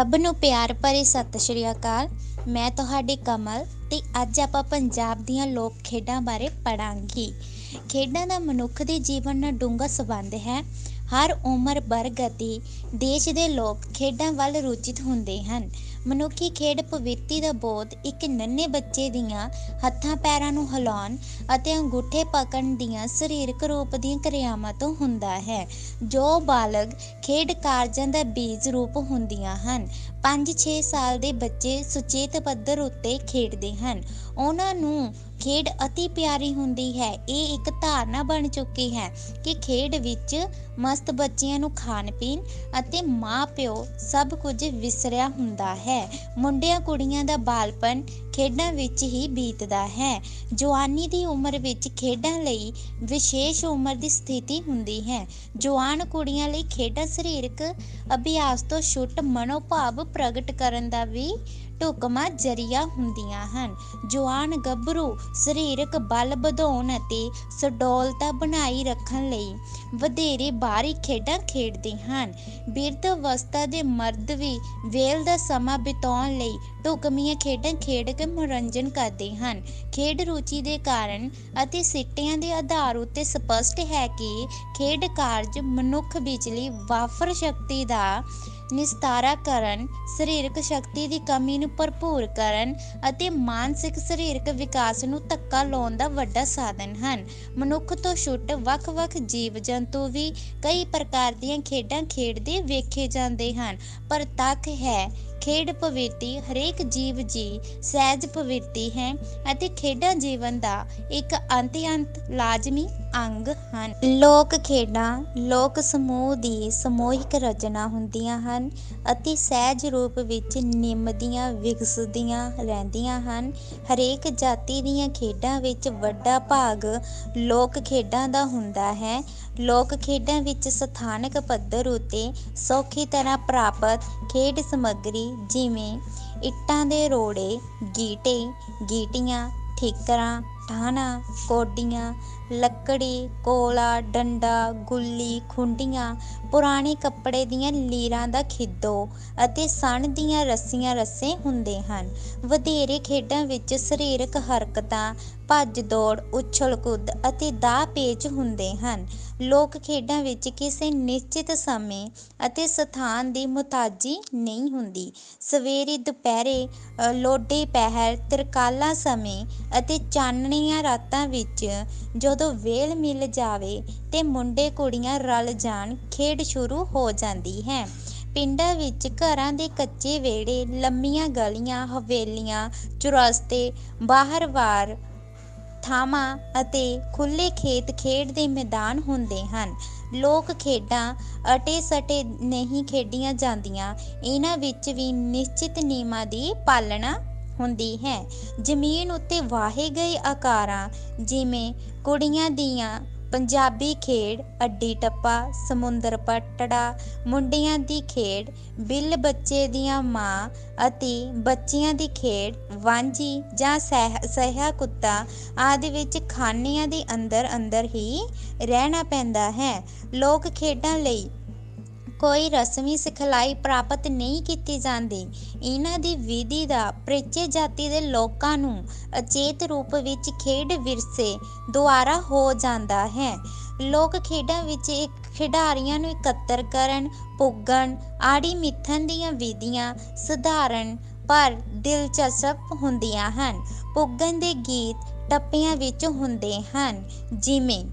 ਸਭ ਨੂੰ ਪਿਆਰ ਭਰੀ ਸਤਿ ਸ਼੍ਰੀ ਅਕਾਲ। ਮੈਂ ਤੁਹਾਡੀ ਕਮਲ ਤੇ ਅੱਜ ਆਪਾਂ ਪੰਜਾਬ ਦੀਆਂ ਲੋਕ ਖੇਡਾਂ ਬਾਰੇ ਪੜਾਂਗੇ। ਖੇਡਾਂ ਦਾ ਮਨੁੱਖ ਦੇ ਜੀਵਨ ਨਾਲ ਡੂੰਘਾ ਸੰਬੰਧ ਹੈ। ਹਰ ਉਮਰ ਵਰਗ ਅਤੇ ਦੇਸ਼ ਦੇ ਲੋਕ ਖੇਡਾਂ ਵੱਲ ਰੁਚਿਤ ਹੁੰਦੇ ਹਨ। ਮਨੁੱਖੀ ਖੇਡ ਪ੍ਰਵਿਰਤੀ ਦਾ ਬੋਧ ਇੱਕ ਨੰਨ੍ਹੇ ਬੱਚੇ ਦੀਆਂ ਹੱਥਾਂ ਪੈਰਾਂ ਨੂੰ ਹਿਲਾਉਣ ਅਤੇ ਅੰਗੂਠੇ ਪਕੜਨ ਦੀਆਂ ਸਰੀਰਕ ਰੂਪ ਦੀਆਂ ਕਿਰਿਆਵਾਂ ਤੋਂ ਹੁੰਦਾ ਹੈ, ਜੋ ਬਾਲਗ ਖੇਡ ਕਾਰਜਾਂ ਦਾ ਬੀਜ ਰੂਪ ਹੁੰਦੀਆਂ ਹਨ। 5-6 ਸਾਲ ਦੇ ਬੱਚੇ ਸੁਚੇਤ ਪੱਧਰ ਉੱਤੇ ਖੇਡਦੇ ਹਨ। ਉਹਨਾਂ ਨੂੰ ਖੇਡ ਅਤੀ ਪਿਆਰੀ ਹੁੰਦੀ ਹੈ। ਇਹ ਇੱਕ ਧਾਰਨਾ ਬਣ ਚੁੱਕੀ ਹੈ ਕਿ ਖੇਡ ਵਿੱਚ ਮਸਤ ਬੱਚਿਆਂ ਨੂੰ ਖਾਣ ਪੀਣ ਅਤੇ ਮਾਂ ਪਿਓ ਸਭ ਕੁਝ ਵਿਸਰਿਆ ਹੁੰਦਾ ਹੈ। ਮੁੰਡਿਆਂ ਕੁੜੀਆਂ ਦਾ ਬਾਲਪਨ ਖੇਡਾਂ ਵਿੱਚ ਹੀ ਬੀਤਦਾ ਹੈ। ਜਵਾਨੀ ਦੀ ਉਮਰ ਵਿੱਚ ਖੇਡਾਂ ਲਈ ਵਿਸ਼ੇਸ਼ ਉਮਰ ਦੀ ਸਥਿਤੀ ਹੁੰਦੀ ਹੈ। ਜਵਾਨ ਕੁੜੀਆਂ ਲਈ ਖੇਡਾਂ ਸਰੀਰਕ ਅਭਿਆਸ ਤੋਂ ਛੁੱਟ ਮਨੋਭਾਵ ਪ੍ਰਗਟ ਕਰਨ ਦਾ ਵੀ ਢੁਕਵਾਂ ਜ਼ਰੀਆ ਹੁੰਦੀਆਂ ਹਨ। ਜਵਾਨ ਗੱਭਰੂ ਸਰੀਰਕ ਬਲ ਵਧਾਉਣ ਅਤੇ ਸੁਡੌਲਤਾ ਬਣਾਈ ਰੱਖਣ ਲਈ ਵਧੇਰੇ ਬਾਹਰੀ ਖੇਡਾਂ ਖੇਡਦੇ ਹਨ। ਬਿਰਧ ਅਵਸਥਾ ਦੇ ਮਰਦ ਵੀ ਵੇਲ ਦਾ ਸਮਾਂ ਬਿਤਾਉਣ ਲਈ ਢੁਕਵੀਆਂ ਖੇਡਾਂ ਖੇਡ ਕੇ ਮਨੋਰੰਜਨ ਕਰਦੇ ਹਨ। ਖੇਡ ਰੁਚੀ ਦੇ ਕਾਰਨ ਅਤੇ ਸਿੱਟਿਆਂ ਦੇ ਆਧਾਰ ਉੱਤੇ ਸਪਸ਼ਟ ਹੈ ਕਿ ਖੇਡ ਕਾਰਜ ਮਨੁੱਖ ਵਿਚਲੀ ਵਾਫਰ ਸ਼ਕਤੀ ਦਾ ਨਿਸਤਾਰਾ ਕਰਨ, ਸਰੀਰਕ ਸ਼ਕਤੀ ਦੀ ਕਮੀ ਨੂੰ ਭਰਪੂਰ ਕਰਨ ਅਤੇ ਮਾਨਸਿਕ ਸਰੀਰਕ ਵਿਕਾਸ ਨੂੰ ਧੱਕਾ ਲਾਉਣ ਦਾ ਵੱਡਾ ਸਾਧਨ ਹਨ। ਮਨੁੱਖ ਤੋਂ ਛੁੱਟ ਵੱਖ-ਵੱਖ ਜੀਵ ਜੰਤੂ ਵੀ ਕਈ ਪ੍ਰਕਾਰ ਦੀਆਂ ਖੇਡਾਂ ਖੇਡਦੇ ਵੇਖੇ ਜਾਂਦੇ ਹਨ। ਪਰ ਤੱਥ ਹੈ ਖੇਡ ਪ੍ਰਵਿਰਤੀ ਹਰੇਕ ਜੀਵ ਦੀ ਸਹਿਜ ਪ੍ਰਵਿਰਤੀ ਹੈ ਅਤੇ ਖੇਡਾਂ ਜੀਵਨ ਦਾ ਇੱਕ ਅਤਿਅੰਤ ਲਾਜ਼ਮੀ ਅੰਗ ਹਨ। ਲੋਕ ਖੇਡਾਂ ਲੋਕ ਸਮੂਹ ਦੀ ਸਮੂਹਿਕ ਰਚਨਾ ਹੁੰਦੀਆਂ ਹਨ ਅਤੇ ਸਹਿਜ ਰੂਪ ਵਿੱਚ ਨਿਭਦੀਆਂ ਵਿਕਸਦੀਆਂ ਰਹਿੰਦੀਆਂ ਹਨ। ਹਰੇਕ ਜਾਤੀ ਦੀਆਂ ਖੇਡਾਂ ਵਿੱਚ ਵੱਡਾ ਭਾਗ ਲੋਕ ਖੇਡਾਂ ਦਾ ਹੁੰਦਾ ਹੈ। ਲੋਕ ਖੇਡਾਂ ਵਿੱਚ ਸਥਾਨਕ ਪੱਧਰ ਉੱਤੇ ਸੌਖੀ ਤਰ੍ਹਾਂ ਪ੍ਰਾਪਤ ਖੇਡ ਸਮੱਗਰੀ ਜਿਵੇਂ ਇੱਟਾਂ ਦੇ ਰੋੜੇ, ਗੀਟੇ, ਗੀਟੀਆਂ, ਠੀਕਰਾਂ, ਠਾਣਾ, ਕੌਡੀਆਂ, ਲੱਕੜੀ, ਕੋਲਾ, ਡੰਡਾ, ਗੁੱਲੀ, ਖੁੰਡੀਆਂ, ਪੁਰਾਣੇ ਕੱਪੜੇ ਦੀਆਂ ਲੀਰਾਂ ਦਾ ਖਿੱਦੋ ਅਤੇ ਸਣ ਦੀਆਂ ਰੱਸੀਆਂ ਰੱਸੇ ਹੁੰਦੇ ਹਨ। ਵਧੇਰੇ ਖੇਡਾਂ ਵਿੱਚ ਸਰੀਰਕ ਹਰਕਤਾਂ, ਭੱਜ ਦੌੜ, ਉਛਲ ਕੁੱਦ ਅਤੇ ਦਾਅ ਪੇਚ ਹੁੰਦੇ ਹਨ। ਲੋਕ ਖੇਡਾਂ ਵਿੱਚ ਕਿਸੇ ਨਿਸ਼ਚਿਤ ਸਮੇਂ ਅਤੇ ਸਥਾਨ ਦੀ ਮੁਤਾਜੀ ਨਹੀਂ ਹੁੰਦੀ। ਸਵੇਰੇ, ਦੁਪਹਿਰੇ, ਲੋਢੀ ਪਹਿਰ, ਤ੍ਰਿਕਾਲਾ ਸਮੇਂ ਅਤੇ ਚਾਨਣੀਆਂ ਰਾਤਾਂ ਵਿੱਚ ਜਦੋਂ ਵੇਲ ਮਿਲ ਜਾਵੇ ਤੇ ਮੁੰਡੇ ਕੁੜੀਆਂ ਰਲ ਜਾਣ, ਖੇਡ ਸ਼ੁਰੂ ਹੋ ਜਾਂਦੀ ਹੈ। ਪਿੰਡਾਂ ਵਿੱਚ ਘਰਾਂ ਦੇ ਕੱਚੇ ਵਿਹੜੇ, ਲੰਮੀਆਂ ਗਲੀਆਂ, ਹਵੇਲੀਆਂ, ਚੁਰਸਤੇ, ਬਾਹਰਵਾਰ ਥਾਵਾਂ ਅਤੇ ਖੁੱਲ੍ਹੇ ਖੇਤ ਖੇਡ ਦੇ ਮੈਦਾਨ ਹੁੰਦੇ ਹਨ। ਲੋਕ ਖੇਡਾਂ ਅਟੇ-ਸਟੇ ਨਹੀਂ ਖੇਡੀਆਂ ਜਾਂਦੀਆਂ। ਇਹਨਾਂ ਵਿੱਚ ਵੀ ਨਿਸ਼ਚਿਤ ਨਿਯਮਾਂ ਦੀ ਪਾਲਣਾ ਹੁੰਦੀ ਹੈ। ਜ਼ਮੀਨ ਉੱਤੇ ਵਾਹੇ ਗਏ ਆਕਾਰਾਂ ਜਿਵੇਂ ਕੁੜੀਆਂ ਦੀਆਂ ਪੰਜਾਬੀ ਖੇਡ ਅੱਡੀ ਟੱਪਾ, ਸਮੁੰਦਰ ਪੱਟੜਾ, ਮੁੰਡਿਆਂ ਦੀ ਖੇਡ ਬਿੱਲ, ਬੱਚੇ ਦੀਆਂ ਮਾਂ ਅਤੇ ਬੱਚਿਆਂ ਦੀ ਖੇਡ ਵਾਂਝੀ ਜਾਂ ਸਹਿਆ ਕੁੱਤਾ ਆਦਿ ਵਿੱਚ ਖਾਨਿਆਂ ਦੇ ਅੰਦਰ ਹੀ ਰਹਿਣਾ ਪੈਂਦਾ ਹੈ। ਲੋਕ ਖੇਡਾਂ ਲਈ ਕੋਈ ਰਸਮੀ ਸਿਖਲਾਈ ਪ੍ਰਾਪਤ ਨਹੀਂ ਕੀਤੀ ਜਾਂਦੀ। ਇਹਨਾਂ ਦੀ ਵਿਧੀ ਦਾ ਪਰਿਚੈ ਜਾਤੀ ਦੇ ਲੋਕਾਂ ਨੂੰ ਅਚੇਤ ਰੂਪ ਵਿੱਚ ਖੇਡ ਵਿਰਸੇ ਦੁਆਰਾ ਹੋ ਜਾਂਦਾ ਹੈ। ਲੋਕ ਖੇਡਾਂ ਵਿੱਚ ਖਿਡਾਰੀਆਂ ਨੂੰ ਇਕੱਤਰ ਕਰਨ, ਪੁੱਗਣ, ਆੜੀ ਮਿਥਣ ਦੀਆਂ ਵਿਧੀਆਂ ਸਧਾਰਨ ਪਰ ਦਿਲਚਸਪ ਹੁੰਦੀਆਂ ਹਨ। ਪੁੱਗਣ ਦੇ ਗੀਤ ਟੱਪਿਆਂ ਵਿੱਚ ਹੁੰਦੇ ਹਨ ਜਿਵੇਂ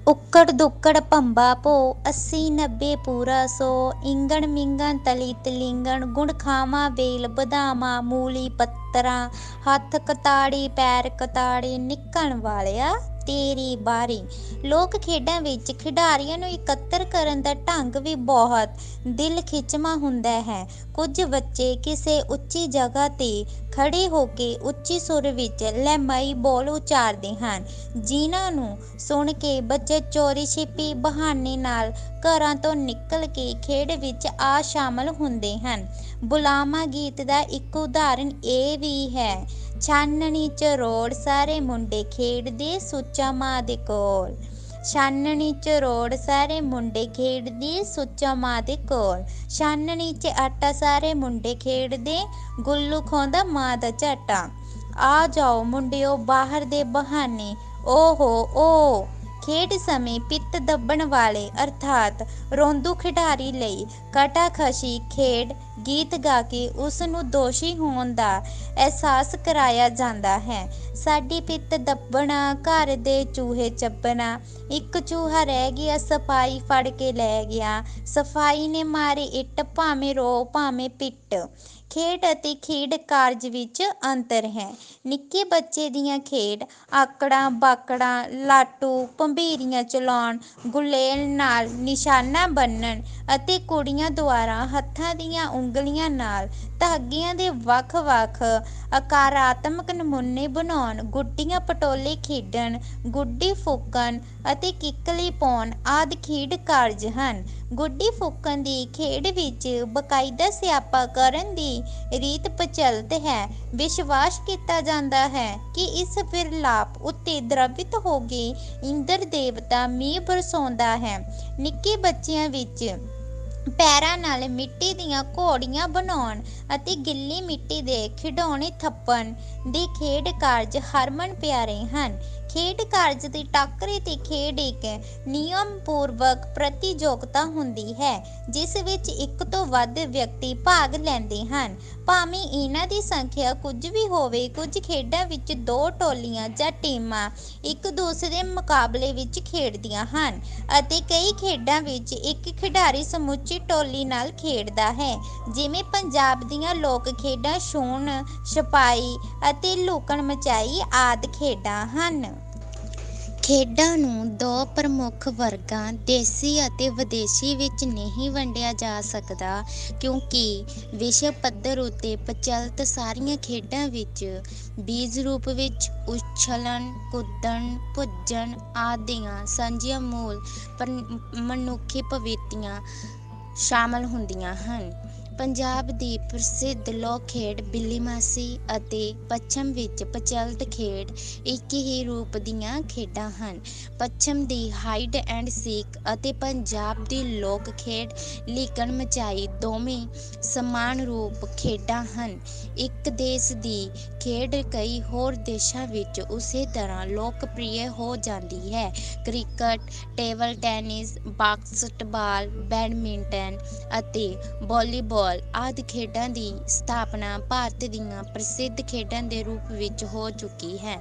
ਉੱਕੜ ਦੁੱਕੜ ਭੰਬਾ ਭੋ, 80-90 ਪੂਰਾ 100, ਇੰਗਣ ਮਿੰਗਣ ਤਲੀ ਤਲਿੰਗਣ, ਗੁੜ ਖਾਵਾਂ ਵੇਲ ਬਦਾਮਾਂ, ਮੂਲੀ ਪੱਤਰਾਂ, ਹੱਥ ਕਤਾੜੀ ਪੈਰ ਕਤਾੜੇ, ਨਿਕਲਣ ਵਾਲਿਆ ਤੇਰੀ ਬਾਰੀ। ਲੋਕ ਖੇਡਾਂ ਵਿੱਚ ਖਿਡਾਰੀਆਂ ਨੂੰ ਇਕੱਤਰ ਕਰਨ ਦਾ ਢੰਗ ਵੀ ਬਹੁਤ ਦਿਲ ਖਿੱਚਵਾਂ ਹੁੰਦਾ ਹੈ। ਕੁਝ ਬੱਚੇ ਕਿਸੇ ਉੱਚੀ ਜਗ੍ਹਾ ਤੇ ਖੜ੍ਹੇ ਹੋ ਕੇ ਉੱਚੀ ਸੁਰ ਵਿੱਚ ਲੈਮਈ ਬੋਲ ਉਚਾਰਦੇ ਹਨ, ਜਿਨ੍ਹਾਂ ਨੂੰ ਸੁਣ ਕੇ ਬੱਚੇ ਚੋਰੀ ਛਿਪੀ ਬਹਾਨੇ ਨਾਲ ਘਰਾਂ ਤੋਂ ਨਿਕਲ ਕੇ ਖੇਡ ਵਿੱਚ ਆ ਸ਼ਾਮਲ ਹੁੰਦੇ ਹਨ। ਬੁਲਾਮਾ ਗੀਤ ਦਾ ਇੱਕ ਉਦਾਹਰਨ ਇਹ ਵੀ ਹੈ, ਛਾਨਣੀ ਚ ਰੋੜ ਸਾਰੇ ਮੁੰਡੇ ਖੇਡਦੇ ਸੁੱਚਾ ਮਾਂ ਦੇ ਕੋਲ। ਛਾਨਣੀ 'ਚ ਰੋੜ ਸਾਰੇ ਮੁੰਡੇ ਖੇਡਦੇ, ਸੁੱਚਾ ਮਾਂ ਦੇ ਕੋਲ। ਛਾਨਣੀ 'ਚ ਆਟਾ ਸਾਰੇ ਮੁੰਡੇ ਖੇਡਦੇ, ਗੁੱਲੂ ਖਾਉਂਦਾ ਮਾਂ ਦਾ ਝਾਟਾ। ਆ ਜਾਓ ਮੁੰਡਿਓ ਬਾਹਰ ਦੇ ਬਹਾਨੇ, ਓਹੋ ਓ ਖੇਡ ਸਮੇਂ ਪਿੱਤ ਦੱਬਣ ਵਾਲੇ ਅਰਥਾਤ ਰੋਂਦੂ ਖਿਡਾਰੀ ਲਈ ਕਟਾਖਸ਼ੀ ਖੇਡ ਗੀਤ ਗਾ ਕੇ ਉਸ ਨੂੰ ਦੋਸ਼ੀ ਹੋਣ ਦਾ ਅਹਿਸਾਸ ਕਰਾਇਆ ਜਾਂਦਾ ਹੈ। ਸਾਡੀ ਪਿੱਤ ਦੱਬਣਾ, ਘਰ ਦੇ ਚੂਹੇ ਚੱਬਣਾ, ਇੱਕ ਚੂਹਾ ਰਹਿ ਗਿਆ ਸਫਾਈ ਫੜ ਕੇ ਲੈ ਗਿਆ, ਸਫਾਈ ਨੇ ਮਾਰੀ ਇੱਟ, ਭਾਵੇਂ ਰੋ ਭਾਵੇਂ ਪਿੱਟ। ਖੇਡ ਅਤੇ ਖੇਡ ਕਾਰਜ ਵਿੱਚ ਅੰਤਰ ਹੈ। ਨਿੱਕੇ ਬੱਚੇ ਦੀਆਂ ਖੇਡ ਆਕੜਾਂ ਬਾਕੜਾਂ, ਲਾਟੂ ਭੰਬੀਰੀਆਂ ਚਲਾਉਣ, ਗੁਲੇਲ ਨਾਲ ਨਿਸ਼ਾਨਾ ਬੰਨ੍ਹਣ ਅਤੇ ਕੁੜੀਆਂ ਦੁਆਰਾ ਹੱਥਾਂ ਦੀਆਂ ਉਂਗਲੀਆਂ ਨਾਲ ਧਾਗਿਆਂ ਦੇ ਵੱਖ-ਵੱਖ ਆਕਾਰਾਤਮਕ ਨਮੂਨੇ ਬਣਾਉਣ, ਗੁੱਡੀਆਂ ਪਟੋਲੇ ਖੇਡਣ, ਗੁੱਡੀ ਫੂਕਣ ਅਤੇ ਕਿੱਕਲੀ ਪਾਉਣ ਆਦਿ ਖੇਡ ਕਾਰਜ ਹਨ। ਗੁੱਡੀ ਫੂਕਣ ਦੀ ਖੇਡ ਵਿੱਚ ਬਕਾਇਦਾ ਸਿਆਪਾ ਕਰਨ ਦੀ ਰੀਤ ਪ੍ਰਚਲਿਤ ਹੈ। ਵਿਸ਼ਵਾਸ ਕੀਤਾ ਜਾਂਦਾ ਹੈ ਕਿ ਇਸ ਵਿਰਲਾਪ ਉੱਤੇ ਦਰਵਿਤ ਹੋ ਕੇ ਇੰਦਰ ਦੇਵਤਾ ਮੀਂਹ ਬਰਸਾਉਂਦਾ ਹੈ। ਨਿੱਕੇ ਬੱਚਿਆਂ ਵਿੱਚ ਪੈਰਾਂ ਨਾਲ ਮਿੱਟੀ ਦੀਆਂ ਘੋੜੀਆਂ ਬਣਾਉਣ ਅਤੇ ਗਿੱਲੀ ਮਿੱਟੀ ਦੇ ਖਿਡੌਣੇ ਥੱਪਣ ਦੇ ਖੇਡ ਕਾਰਜ ਹਰਮਨ ਪਿਆਰੇ ਹਨ। ਖੇਡ ਕਾਰਜ ਦੀ ਟਾਕਰੇ ਤੇ ਖੇਡ ਇੱਕ ਨਿਯਮ ਪੂਰਵਕ ਪ੍ਰਤੀਯੋਗਤਾ ਹੁੰਦੀ ਹੈ, ਜਿਸ ਵਿੱਚ ਇੱਕ ਤੋਂ ਵੱਧ ਵਿਅਕਤੀ ਭਾਗ ਲੈਂਦੇ ਹਨ। ਭਾਵੇਂ ਇਹਨਾਂ ਦੀ ਸੰਖਿਆ ਕੁਝ ਵੀ ਹੋਵੇ, ਕੁਝ ਖੇਡਾਂ ਵਿੱਚ ਦੋ ਟੋਲੀਆਂ ਜਾਂ ਟੀਮਾਂ ਇੱਕ ਦੂਸਰੇ ਮੁਕਾਬਲੇ ਵਿੱਚ ਖੇਡਦੀਆਂ ਹਨ ਅਤੇ ਕਈ ਖੇਡਾਂ ਵਿੱਚ ਇੱਕ ਖਿਡਾਰੀ ਸਮੁੱਚੀ ਟੋਲੀ ਨਾਲ ਖੇਡਦਾ ਹੈ, ਜਿਵੇਂ ਪੰਜਾਬ ਦੀਆਂ ਲੋਕ ਖੇਡਾਂ ਛੂਹਣ ਛਪਾਈ ਅਤੇ ਲੁਕਣ ਮਚਾਈ ਆਦਿ ਖੇਡਾਂ ਹਨ। ਖੇਡਾਂ ਨੂੰ ਦੋ ਪ੍ਰਮੁੱਖ ਵਰਗਾਂ ਦੇਸੀ ਅਤੇ ਵਿਦੇਸ਼ੀ ਵਿੱਚ ਨਹੀਂ ਵੰਡਿਆ ਜਾ ਸਕਦਾ, ਕਿਉਂਕਿ ਵਿਸ਼ਵ ਪੱਧਰ ਉੱਤੇ ਪ੍ਰਚਲਿਤ ਸਾਰੀਆਂ ਖੇਡਾਂ ਵਿੱਚ ਬੀਜ ਰੂਪ ਵਿੱਚ ਉਛਲਣ, ਕੁੱਦਣ, ਭੱਜਣ ਆਦਿ ਦੀਆਂ ਸਾਂਝੀਆਂ ਮੂਲ ਮਨੁੱਖੀ ਪ੍ਰਵਿਰਤੀਆਂ ਸ਼ਾਮਲ ਹੁੰਦੀਆਂ ਹਨ। ਪੰਜਾਬ ਦੀ ਪ੍ਰਸਿੱਧ ਲੋਕ ਖੇਡ ਬਿੱਲੀ ਮਾਸੀ ਅਤੇ ਪੱਛਮ ਵਿੱਚ ਪ੍ਰਚਲਿਤ ਖੇਡ ਇੱਕ ਹੀ ਰੂਪ ਦੀਆਂ ਖੇਡਾਂ ਹਨ। ਪੱਛਮ ਦੀ ਹਾਈਡ ਐਂਡ ਸੀਕ ਅਤੇ ਪੰਜਾਬ ਦੀ ਲੋਕ ਖੇਡ ਲੀਕਣ ਮਚਾਈ ਦੋਵੇਂ ਸਮਾਨ ਰੂਪ ਖੇਡਾਂ ਹਨ। ਇੱਕ ਦੇਸ਼ ਦੀ ਖੇਡ ਕਈ ਹੋਰ ਦੇਸ਼ਾਂ ਵਿੱਚ ਉਸੇ ਤਰ੍ਹਾਂ ਲੋਕਪ੍ਰਿਯ ਹੋ ਜਾਂਦੀ ਹੈ। Cricket, table tennis, basketball, badminton ਅਤੇ ਵਾਲੀਬਾਲ ਆਦਿ ਖੇਡਾਂ ਦੀ ਸਥਾਪਨਾ ਭਾਰਤ ਦੀਆਂ ਪ੍ਰਸਿੱਧ ਖੇਡਾਂ ਦੇ ਰੂਪ ਵਿੱਚ ਹੋ ਚੁੱਕੀ ਹੈ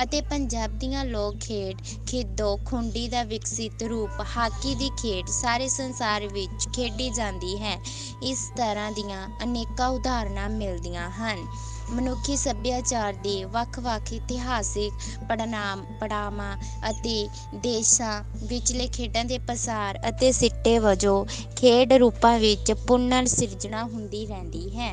ਅਤੇ ਪੰਜਾਬ ਦੀਆਂ ਲੋਕ ਖੇਡ ਖਿੱਦੋ ਖੂੰਡੀ ਦਾ ਵਿਕਸਿਤ ਰੂਪ ਹਾਕੀ ਦੀ ਖੇਡ ਸਾਰੇ ਸੰਸਾਰ ਵਿੱਚ ਖੇਡੀ ਜਾਂਦੀ ਹੈ। ਇਸ ਤਰ੍ਹਾਂ ਦੀਆਂ ਅਨੇਕਾਂ ਉਦਾਹਰਣਾਂ ਮਿਲਦੀਆਂ ਹਨ। ਮਨੁੱਖੀ ਸੱਭਿਆਚਾਰ ਦੇ ਵੱਖ-ਵੱਖ ਇਤਿਹਾਸਿਕ ਪੜਾਵਾਂ ਅਤੇ ਦੇਸ਼ਾਂ ਵਿਚਲੇ ਖੇਡਾਂ ਦੇ ਪਸਾਰ ਅਤੇ ਸਿੱਟੇ ਵਜੋਂ ਖੇਡ ਰੂਪਾਂ ਵਿੱਚ ਪੁਨਰ ਸਿਰਜਣਾ ਹੁੰਦੀ ਰਹਿੰਦੀ ਹੈ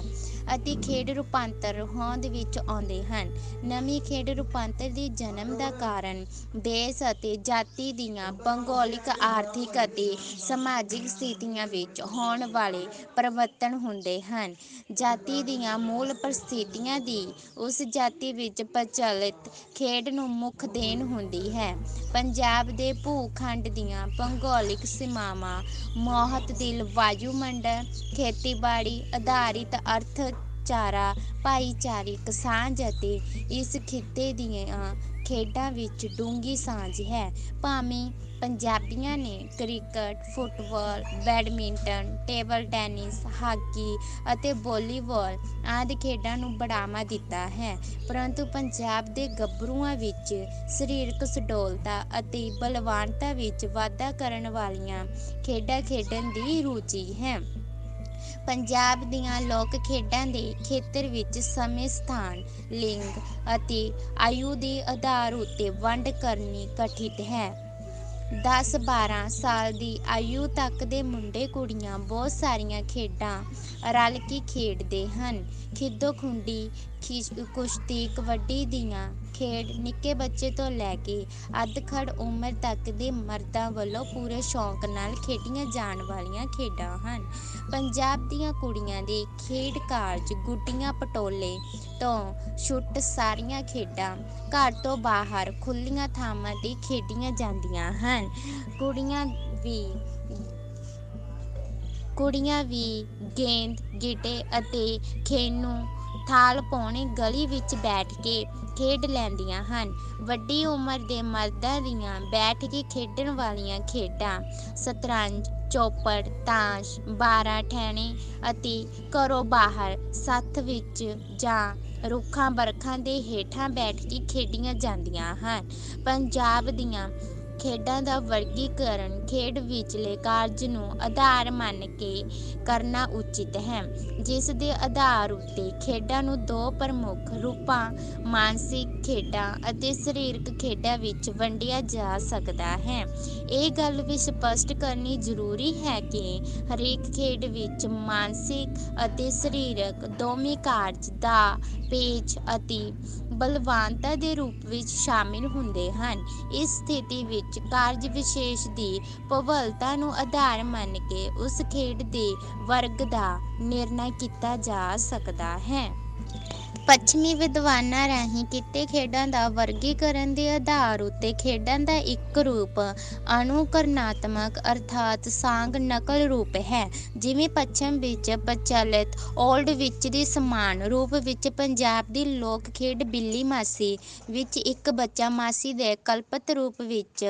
ਅਤੇ ਖੇਡ ਰੂਪਾਂਤਰ ਹੋਂਦ ਵਿੱਚ ਆਉਂਦੇ ਹਨ। ਨਵੀਂ ਖੇਡ ਰੂਪਾਂਤਰ ਦੇ ਜਨਮ ਦਾ ਕਾਰਨ ਦੇਸ਼ ਅਤੇ ਜਾਤੀ ਦੀਆਂ ਭੂਗੋਲਿਕ, ਆਰਥਿਕ ਅਤੇ ਸਮਾਜਿਕ ਸਥਿਤੀਆਂ ਵਿੱਚ ਹੋਣ ਵਾਲੇ ਪਰਿਵਰਤਨ ਹੁੰਦੇ ਹਨ। ਜਾਤੀ ਦੀਆਂ ਮੂਲ ਪਰਿਸਥਿਤੀਆਂ ਦੀ ਉਸ ਜਾਤੀ ਵਿੱਚ ਪ੍ਰਚਲਿਤ ਖੇਡ ਨੂੰ ਮੁੱਖ ਦੇਣ ਹੁੰਦੀ ਹੈ। ਪੰਜਾਬ ਦੇ ਭੂ-ਖੰਡ ਦੀਆਂ ਭੂਗੋਲਿਕ ਸੀਮਾਵਾਂ, ਮੌਤ ਦਿਲ ਵਾਯੂਮੰਡਲ, ਖੇਤੀਬਾੜੀ ਆਧਾਰਿਤ ਅਰਥਚਾਰਾ, ਭਾਈਚਾਰਕ ਸਾਂਝ ਅਤੇ ਇਸ ਖਿੱਤੇ ਦੀਆਂ ਖੇਡਾਂ ਵਿੱਚ ਡੂੰਘੀ ਸਾਂਝ ਹੈ। ਭਾਵੇਂ ਪੰਜਾਬੀਆਂ ਨੇ cricket, football, badminton, table tennis, hockey ਅਤੇ ਵਾਲੀਬਾਲ ਆਦਿ ਖੇਡਾਂ ਨੂੰ ਬੜਾਵਾ ਦਿੱਤਾ ਹੈ, ਪਰੰਤੂ ਪੰਜਾਬ ਦੇ ਗੱਭਰੂਆਂ ਵਿੱਚ ਸਰੀਰਕ ਸੁਡੌਲਤਾ ਅਤੇ ਬਲਵਾਨਤਾ ਵਿੱਚ ਵਾਧਾ ਕਰਨ ਵਾਲੀਆਂ ਖੇਡਾਂ ਖੇਡਣ ਦੀ ਰੁਚੀ ਹੈ। ਪੰਜਾਬ ਦੀਆਂ ਲੋਕ ਖੇਡਾਂ ਦੇ ਖੇਤਰ ਵਿੱਚ ਸਮੇਂ, ਸਥਾਨ, ਲਿੰਗ ਅਤੇ ਆਯੂ ਦੇ ਆਧਾਰ ਉੱਤੇ ਵੰਡ ਕਰਨੀ ਕਠਿਨ ਹੈ। 10-12 ਸਾਲ ਦੀ ਆਯੂ ਤੱਕ ਦੇ ਮੁੰਡੇ ਕੁੜੀਆਂ ਬਹੁਤ ਸਾਰੀਆਂ ਖੇਡਾਂ ਰਲ ਕੇ ਖੇਡਦੇ ਹਨ। ਖਿੱਦੋ ਖੂੰਡੀ ਕੁਸ਼ਤੀ, ਕਬੱਡੀ ਦੀਆਂ ਖੇਡ ਨਿੱਕੇ ਬੱਚੇ ਤੋਂ ਲੈ ਕੇ ਅੱਧਖੜ ਉਮਰ ਤੱਕ ਦੇ ਮਰਦਾਂ ਵੱਲੋਂ ਪੂਰੇ ਸ਼ੌਂਕ ਨਾਲ ਖੇਡੀਆਂ ਜਾਣ ਵਾਲੀਆਂ ਖੇਡਾਂ ਹਨ। ਪੰਜਾਬ ਦੀਆਂ ਕੁੜੀਆਂ ਦੇ ਖੇਡ ਕਾਰਜ ਗੁੱਡੀਆਂ ਪਟੋਲੇ ਤੋਂ ਛੁੱਟ ਸਾਰੀਆਂ ਖੇਡਾਂ ਘਰ ਤੋਂ ਬਾਹਰ ਖੁੱਲ੍ਹੀਆਂ ਥਾਵਾਂ 'ਤੇ ਖੇਡੀਆਂ ਜਾਂਦੀਆਂ ਹਨ। ਕੁੜੀਆਂ ਵੀ ਗੇਂਦ, ਗੀਟੇ ਅਤੇ ਖੇਨੂੰ ਥਾਲ ਪਾਉਣੀ ਗਲੀ ਵਿੱਚ ਬੈਠ ਕੇ ਖੇਡ ਲੈਂਦੀਆਂ ਹਨ। ਵੱਡੀ ਉਮਰ ਦੇ ਮਰਦਾਂ ਦੀਆਂ ਬੈਠ ਕੇ ਖੇਡਣ ਵਾਲੀਆਂ ਖੇਡਾਂ ਸ਼ਤਰੰਜ, ਚੌਪੜ, ਤਾਸ਼, 12 ਠੈਣੇ ਅਤੇ ਘਰੋਂ ਬਾਹਰ ਸੱਥ ਵਿੱਚ ਜਾਂ ਰੁੱਖਾਂ ਬਰਖਾਂ ਦੇ ਹੇਠਾਂ ਬੈਠ ਕੇ ਖੇਡੀਆਂ ਜਾਂਦੀਆਂ ਹਨ। ਪੰਜਾਬ ਦੀਆਂ ਖੇਡਾਂ ਦਾ ਵਰਗੀਕਰਨ ਖੇਡ ਵਿਚਲੇ ਕਾਰਜ ਨੂੰ ਆਧਾਰ ਮੰਨ ਕੇ ਕਰਨਾ ਉਚਿਤ ਹੈ, ਜਿਸ ਦੇ ਆਧਾਰ ਉੱਤੇ ਖੇਡਾਂ ਨੂੰ ਦੋ ਪ੍ਰਮੁੱਖ ਰੂਪਾਂ ਮਾਨਸਿਕ ਖੇਡਾਂ ਅਤੇ ਸਰੀਰਕ ਖੇਡਾਂ ਵਿੱਚ ਵੰਡਿਆ ਜਾ ਸਕਦਾ ਹੈ। ਇਹ ਗੱਲ ਵੀ ਸਪਸ਼ਟ ਕਰਨੀ ਜ਼ਰੂਰੀ ਹੈ ਕਿ ਹਰੇਕ ਖੇਡ ਵਿੱਚ ਮਾਨਸਿਕ ਅਤੇ ਸਰੀਰਕ ਦੋਵੇਂ ਕਾਰਜ ਦਾ ਪੇਚ ਅਤੇ ਬਲਵਾਨਤਾ ਦੇ ਰੂਪ ਵਿੱਚ ਸ਼ਾਮਿਲ ਹੁੰਦੇ ਹਨ। ਇਸ ਸਥਿਤੀ ਵਿੱਚ ਕਾਰਜ ਵਿਸ਼ੇਸ਼ ਦੀ ਪ੍ਰਬਲਤਾ ਨੂੰ ਆਧਾਰ ਮੰਨ ਕੇ ਉਸ ਖੇਡ ਦੇ ਵਰਗ ਦਾ ਨਿਰਣਾ ਕੀਤਾ ਜਾ ਸਕਦਾ ਹੈ। ਪੱਛਮੀ ਵਿਦਵਾਨਾਂ ਰਾਹੀਂ ਕੀਤੇ ਖੇਡਾਂ ਦਾ ਵਰਗੀਕਰਨ ਦੇ ਆਧਾਰ ਉੱਤੇ ਖੇਡਾਂ ਦਾ ਇੱਕ ਰੂਪ ਅਨੁਕਰਨਾਤਮਕ ਅਰਥਾਤ ਸਾਂਗ ਨਕਲ ਰੂਪ ਹੈ। ਜਿਵੇਂ ਪੱਛਮ ਵਿੱਚ ਪ੍ਰਚਲਿਤ ਓਲਡ ਵਿੱਚ ਦੇ ਸਮਾਨ ਰੂਪ ਵਿੱਚ ਪੰਜਾਬ ਦੀ ਲੋਕ ਖੇਡ ਬਿੱਲੀ ਮਾਸੀ ਵਿੱਚ ਇੱਕ ਬੱਚਾ ਮਾਸੀ ਦੇ ਕਲਪਤ ਰੂਪ ਵਿੱਚ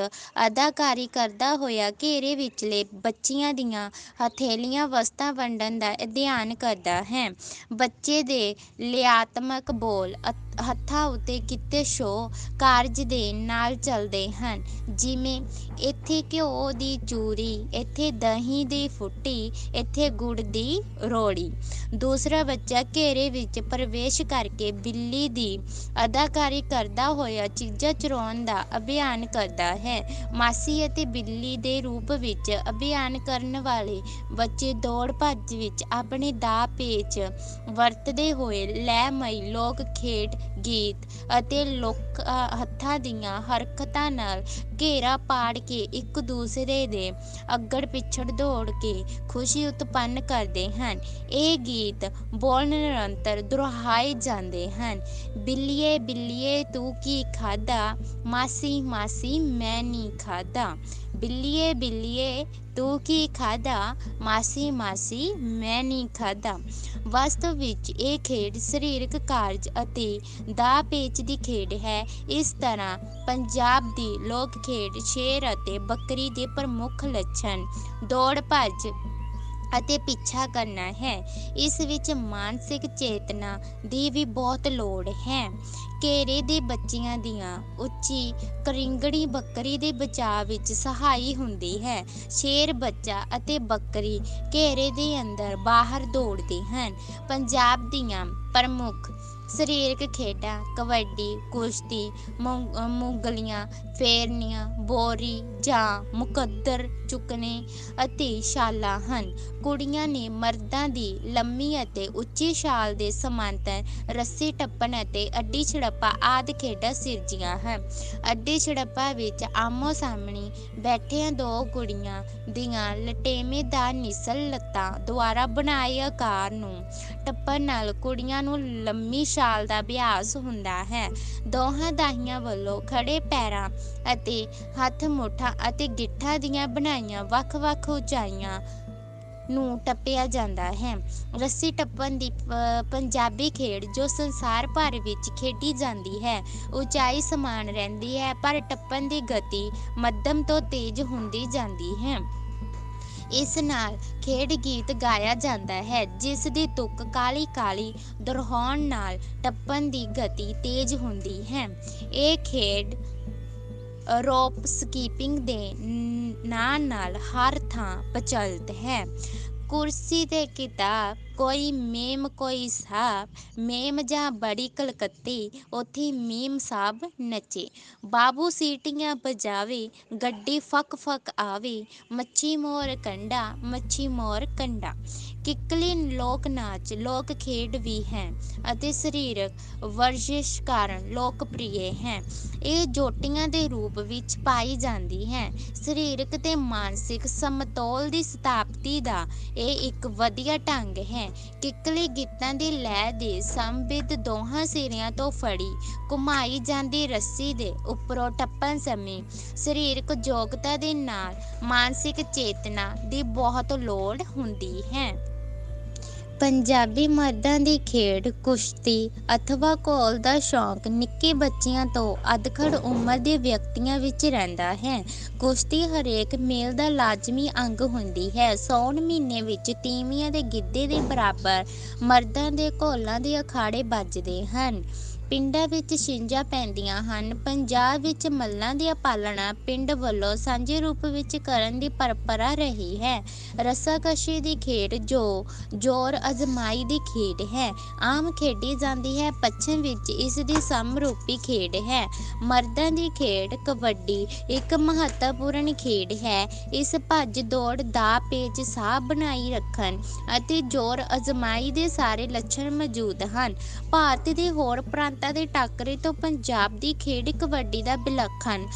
ਅਦਾਕਾਰੀ ਕਰਦਾ ਹੋਇਆ ਘੇਰੇ ਵਿਚਲੇ ਬੱਚਿਆਂ ਦੀਆਂ ਹਥੇਲੀਆਂ ਵਸਤਾਂ ਵੰਡਣ ਦਾ ਅਧਿਐਨ ਕਰਦਾ ਹੈ। ਬੱਚੇ ਦੇ ਲਿਆਤਮਕ ਬੋਲ ਹੱਥਾਂ ਉੱਤੇ ਕੀਤੇ ਸ਼ੋਅ ਕਾਰਜ ਦੇ ਨਾਲ ਚੱਲਦੇ ਹਨ, ਜਿਵੇਂ ਇੱਥੇ ਘਿਓ ਦੀ ਚੂਰੀ, ਇੱਥੇ ਦਹੀਂ ਦੀ ਫੁੱਟੀ, ਇੱਥੇ ਗੁੜ ਦੀ ਰੋੜੀ। ਦੂਸਰਾ ਬੱਚਾ ਘੇਰੇ ਵਿੱਚ ਪ੍ਰਵੇਸ਼ ਕਰਕੇ ਬਿੱਲੀ ਦੀ ਅਦਾਕਾਰੀ ਕਰਦਾ ਹੋਇਆ ਚੀਜ਼ਾਂ ਚੁਰਾਉਣ ਦਾ ਅਭਿਆਨ ਕਰਦਾ ਹੈ। ਮਾਸੀ ਅਤੇ ਬਿੱਲੀ ਦੇ ਰੂਪ ਵਿੱਚ ਅਭਿਆਨ ਕਰਨ ਵਾਲੇ ਬੱਚੇ ਦੌੜ ਭੱਜ ਵਿੱਚ ਆਪਣੇ ਦਾਅ ਪੇਚ ਵਰਤਦੇ ਹੋਏ ਲੈਮਈ ਲੋਕ ਖੇਡ ਗੀਤ ਅਤੇ ਲੋਕ ਹੱਥਾਂ ਦੀਆਂ ਹਰਕਤਾਂ ਨਾਲ ਘੇਰਾ ਪਾੜ ਕੇ ਇੱਕ ਦੂਸਰੇ ਦੇ ਅੱਗੜ ਪਿੱਛੜ ਦੌੜ ਕੇ ਖੁਸ਼ੀ ਉਤਪੰਨ ਕਰਦੇ ਹਨ। ਇਹ ਗੀਤ ਬੋਲ ਨਿਰੰਤਰ ਦੁਹਰਾਏ ਜਾਂਦੇ ਹਨ। ਬਿੱਲੀਏ ਬਿੱਲੀਏ ਤੂੰ ਕੀ ਖਾਧਾ, ਮਾਸੀ ਮਾਸੀ ਮੈਂ ਨੀ ਖਾਧਾ। ਬਿੱਲੀਏ ਬਿੱਲੀਏ ਤੂੰ ਕੀ ਖਾਧਾ, ਮਾਸੀ ਮਾਸੀ ਮੈਂ ਨੀ ਖਾਧਾ। ਵਾਸਤਵ ਵਿੱਚ ਇਹ ਖੇਡ ਸਰੀਰਕ ਕਾਰਜ ਅਤੇ ਦਾਅ ਪੇਚ ਦੀ ਖੇਡ ਹੈ। ਇਸ ਤਰ੍ਹਾਂ ਪੰਜਾਬ ਦੀ ਲੋਕ ਖੇਡ ਸ਼ੇਰ ਅਤੇ ਬੱਕਰੀ ਦੇ ਪ੍ਰਮੁੱਖ ਲੱਛਣ ਦੌੜ ਭੱਜ ਅਤੇ ਪਿੱਛਾ ਕਰਨਾ ਹੈ। ਇਸ ਵਿੱਚ ਮਾਨਸਿਕ ਚੇਤਨਾ ਦੀ ਵੀ ਬਹੁਤ ਲੋੜ ਹੈ। ਘੇਰੇ ਦੇ ਬੱਚਿਆਂ ਦੀਆਂ ਉੱਚੀ ਕਰਿੰਗੜੀ ਬੱਕਰੀ ਦੇ ਬਚਾਅ ਵਿੱਚ ਸਹਾਈ ਹੁੰਦੀ ਹੈ। ਸ਼ੇਰ ਬੱਚਾ ਅਤੇ ਬੱਕਰੀ ਘੇਰੇ ਦੇ ਅੰਦਰ ਬਾਹਰ ਦੌੜਦੇ ਹਨ। ਪੰਜਾਬ ਦੀਆਂ ਪ੍ਰਮੁੱਖ ਸਰੀਰਕ ਖੇਡਾਂ ਕਬੱਡੀ, ਕੁਸ਼ਤੀ, ਮੁਗਲੀਆਂ, ਫੇਰਨੀਆਂ, ਬੋਰੀ ਜਾਂ ਮੁਕੱਦਰ ਚੁੱਕਣੇ ਅਤੇ ਛਾਲਾਂ ਹਨ। ਕੁੜੀਆਂ ਨੇ ਮਰਦਾਂ ਦੀ ਲੰਮੀ ਅਤੇ ਉੱਚੀ ਛਾਲ ਦੇ ਸਮਾਂਤਰ ਰੱਸੀ ਟੱਪਣ ਅਤੇ ਅੱਡੀ ਛੜੱਪਾ ਆਦਿ ਖੇਡਾਂ ਸਿਰਜੀਆਂ ਹਨ। ਅੱਡੀ ਛੜੱਪਾ ਵਿੱਚ ਆਮੋ ਸਾਹਮਣੇ ਬੈਠੀਆਂ ਦੋ ਕੁੜੀਆਂ ਦੀਆਂ ਲਟੇਮੇਦਾਰ ਨਿਸਲ ਲੱਤਾਂ ਦੁਆਰਾ ਬਣਾਏ ਆਕਾਰ ਨੂੰ ਟੱਪਣ ਨਾਲ ਕੁੜੀਆਂ ਨੂੰ ਲੰਮੀ ਛਾਲ ਦਾ ਅਭਿਆਸ ਹੁੰਦਾ ਹੈ। ਦੋਹਾਂ ਦਾਹੀਆਂ ਵੱਲੋਂ ਖੜ੍ਹੇ ਪੈਰਾਂ ਅਤੇ ਹੱਥ ਮੁੱਠਾਂ ਅਤੇ ਗਿੱਠਾਂ ਦੀਆਂ ਬਣਾਈਆਂ ਵੱਖ-ਵੱਖ ਉਚਾਈਆਂ ਨੂੰ ਟੱਪਿਆ ਜਾਂਦਾ ਹੈ। ਰੱਸੀ ਟੱਪਣ ਦੀ ਪੰਜਾਬੀ ਖੇਡ ਜੋ ਸੰਸਾਰ ਭਰ ਵਿੱਚ ਖੇਡੀ ਜਾਂਦੀ ਹੈ, ਉਚਾਈ ਸਮਾਨ ਰਹਿੰਦੀ ਹੈ ਪਰ ਟੱਪਣ ਦੀ ਗਤੀ ਮੱਧਮ ਤੋਂ ਤੇਜ਼ ਹੁੰਦੀ ਜਾਂਦੀ ਹੈ। ਇਸ ਨਾਲ ਖੇਡ ਗੀਤ ਗਾਇਆ ਜਾਂਦਾ ਹੈ, ਜਿਸ ਦੀ ਤੁਕ ਕਾਲੀ ਕਾਲੀ ਦੁਹਰਾਉਣ ਨਾਲ ਟੱਪਣ ਦੀ ਗਤੀ ਤੇਜ਼ ਹੁੰਦੀ ਹੈ। ਇਹ ਖੇਡ ਰੋਪ ਸਕਿਪਿੰਗ ਦੇ ਨਾਂ ਨਾਲ ਹਰ ਥਾਂ ਪ੍ਰਚਲਿਤ ਹੈ। ਕੁਰਸੀ ਤੇ ਕਿਤਾਬ, ਕੋਈ ਮੇਮ ਕੋਈ ਸਾਹਬ, ਮੇਮ ਜਾਂ ਬੜੀ ਕਲਕੱਤੀ, ਉੱਥੇ ਮੀਮ ਸਾਹਬ ਨੱਚੇ। ਬਾਬੂ ਸੀਟੀਆਂ ਵਜਾਵੇ, ਗੱਡੀ ਫਕ ਫਕ ਆਵੇ, ਮੱਛੀ ਮੋਰ ਕੰਡਾ, ਮੱਛੀ ਮੋਰ ਕੰਡਾ। ਕਿੱਕਲੀ ਲੋਕ ਨਾਚ ਲੋਕ ਖੇਡ ਵੀ ਹੈ ਅਤੇ ਸਰੀਰਕ ਵਰਜਿਸ਼ ਕਾਰਨ ਲੋਕਪ੍ਰਿਯ ਹੈ। ਇਹ ਜੋਟੀਆਂ ਦੇ ਰੂਪ ਵਿੱਚ ਪਾਈ ਜਾਂਦੀ ਹੈ। ਸਰੀਰਕ ਤੇ ਮਾਨਸਿਕ ਸਮਤੋਲ ਦੀ ਸਥਾਪਤੀ ਦਾ ਇਹ ਇੱਕ ਵਧੀਆ ਢੰਗ ਹੈ। ਕਿੱਕਲੀ ਗੀਤਾਂ ਦੀ ਲੈਅ ਦੇ ਸਮਬਿੰਧ ਦੋਹਾਂ ਸਿਰਿਆਂ ਤੋਂ ਫੜੀ ਘੁਮਾਈ ਜਾਂਦੀ ਰੱਸੀ ਦੇ ਉੱਪਰੋਂ ਟੱਪਣ ਸਮੇਂ ਸਰੀਰਕ ਯੋਗਤਾ ਦੇ ਨਾਲ ਮਾਨਸਿਕ ਚੇਤਨਾ ਦੀ ਬਹੁਤ ਲੋੜ ਹੁੰਦੀ ਹੈ। ਪੰਜਾਬੀ ਮਰਦਾਂ ਦੀ ਖੇਡ ਕੁਸ਼ਤੀ ਅਥਵਾ ਘੋਲ ਦਾ ਸ਼ੌਕ ਨਿੱਕੇ ਬੱਚਿਆਂ ਤੋਂ ਅਧਖੜ ਉਮਰ ਦੇ ਵਿਅਕਤੀਆਂ ਵਿੱਚ ਰਹਿੰਦਾ ਹੈ। ਕੁਸ਼ਤੀ ਹਰੇਕ ਮੇਲ ਦਾ ਲਾਜ਼ਮੀ ਅੰਗ ਹੁੰਦੀ ਹੈ। ਸਾਉਣ ਮਹੀਨੇ ਵਿੱਚ ਤੀਵੀਆਂ ਦੇ ਗਿੱਧੇ ਦੇ ਬਰਾਬਰ ਮਰਦਾਂ ਦੇ ਘੋਲਾਂ ਦੇ ਅਖਾੜੇ ਵੱਜਦੇ ਹਨ। ਪਿੰਡਾਂ ਵਿੱਚ ਛਿੰਝਾਂ ਪੈਂਦੀਆਂ ਹਨ। ਪੰਜਾਬ ਵਿੱਚ ਮੱਲਾਂ ਦੀ ਪਾਲਣਾ ਪਿੰਡ ਵੱਲੋਂ ਸਾਂਝੇ ਰੂਪ ਵਿੱਚ ਕਰਨ ਦੀ ਪਰੰਪਰਾ ਰਹੀ ਹੈ। ਰੱਸਾਕਸ਼ੀ ਦੀ ਖੇਡ ਜੋ ਜ਼ੋਰ ਅਜ਼ਮਾਈ ਦੀ ਖੇਡ ਹੈ, ਆਮ ਖੇਡੀ ਜਾਂਦੀ ਹੈ। ਪੱਛਮ ਵਿੱਚ ਇਸ ਦੀ ਸਮਰੂਪੀ ਖੇਡ ਹੈ। ਮਰਦਾਂ ਦੀ ਖੇਡ ਕਬੱਡੀ ਇੱਕ ਮਹੱਤਵਪੂਰਨ ਖੇਡ ਹੈ। ਇਸ ਭੱਜ ਦੌੜ ਦਾ ਪੇਚ ਸਾਹ ਬਣਾਈ ਰੱਖਣ ਅਤੇ ਜ਼ੋਰ ਅਜ਼ਮਾਈ ਦੇ ਸਾਰੇ ਲੱਛਣ ਮੌਜੂਦ ਹਨ। ਭਾਰਤ ਦੇ ਹੋਰ ਪ੍ਰਾਂਤਾਂ ਦੇ ਟਾਕਰੇ ਤੋਂ ਪੰਜਾਬ ਦੀ ਖੇਡ ਕਬੱਡੀ ਦਾ ਵਿਲੱਖਣ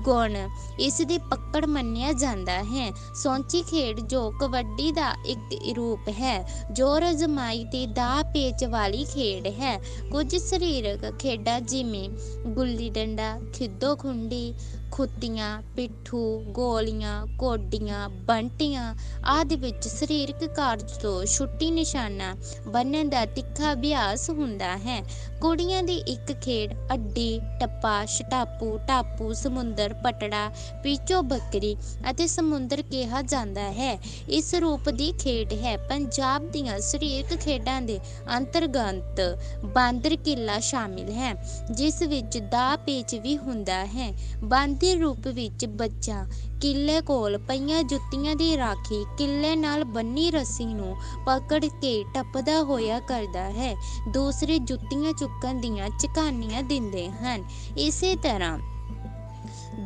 ਗੁਣ ਇਸ ਦੀ ਪਕੜ ਮੰਨਿਆ ਜਾਂਦਾ ਹੈ। ਸੌਂਚੀ ਖੇਡ ਜੋ ਕਬੱਡੀ ਦਾ ਇੱਕ ਰੂਪ ਹੈ, ਜ਼ੋਰ ਅਜ਼ਮਾਈ ਤੇ ਦਾਅ ਪੇਚ ਵਾਲੀ ਖੇਡ ਹੈ। ਕੁਝ ਸਰੀਰਕ ਖੇਡਾਂ ਜਿਵੇਂ ਗੁੱਲੀ ਡੰਡਾ, ਖਿੱਦੋ ਖੁੰਡੀ, ਖੁੱਤੀਆਂ, ਪਿੱਠੂ, ਗੋਲੀਆਂ, ਕੌਡੀਆਂ, ਬੰਟੀਆਂ ਆਦਿ ਵਿੱਚ ਸਰੀਰਕ ਕਾਰਜ ਤੋਂ ਛੁੱਟੀ ਨਿਸ਼ਾਨਾ ਬੰਨ੍ਹਣ ਦਾ ਤਿੱਖਾ ਅਭਿਆਸ ਹੁੰਦਾ ਹੈ। ਕੁੜੀਆਂ ਦੀ ਇੱਕ ਖੇਡ ਅੱਡੀ, ਟੱਪਾ, ਛਟਾਪੂ, ਟਾਪੂ, ਸਮੁੰਦਰ ਪਟੜਾ, ਪੀਚੋ ਬੱਕਰੀ ਅਤੇ ਸਮੁੰਦਰ ਕਿਹਾ ਜਾਂਦਾ ਹੈ। ਇਸ ਰੂਪ ਦੀ ਖੇਡ ਹੈ। ਪੰਜਾਬ ਦੀਆਂ ਸਰੀਰਕ ਖੇਡਾਂ ਦੇ ਅੰਤਰਗਤ ਬਾਂਦਰ ਕਿੱਲਾ ਸ਼ਾਮਿਲ ਹੈ, ਜਿਸ ਵਿੱਚ ਦਾਅ ਪੇਚ ਵੀ ਹੁੰਦਾ ਹੈ। ਬਾਂਦਰ ਰੂਪ ਵਿੱਚ ਬੱਚਾ ਕਿੱਲੇ ਕੋਲ ਪਈਆਂ ਜੁੱਤੀਆਂ ਦੀ ਰਾਖੀ ਕਿੱਲੇ ਨਾਲ ਬੰਨੀ ਰੱਸੀ ਨੂੰ ਪਕੜ ਕੇ ਟੱਪਦਾ ਹੋਇਆ ਕਰਦਾ ਹੈ। ਦੂਸਰੇ ਜੁੱਤੀਆਂ ਚੁੱਕਣ ਦੀਆਂ ਝਕਾਨੀਆਂ ਦਿੰਦੇ ਹਨ। ਇਸੇ ਤਰ੍ਹਾਂ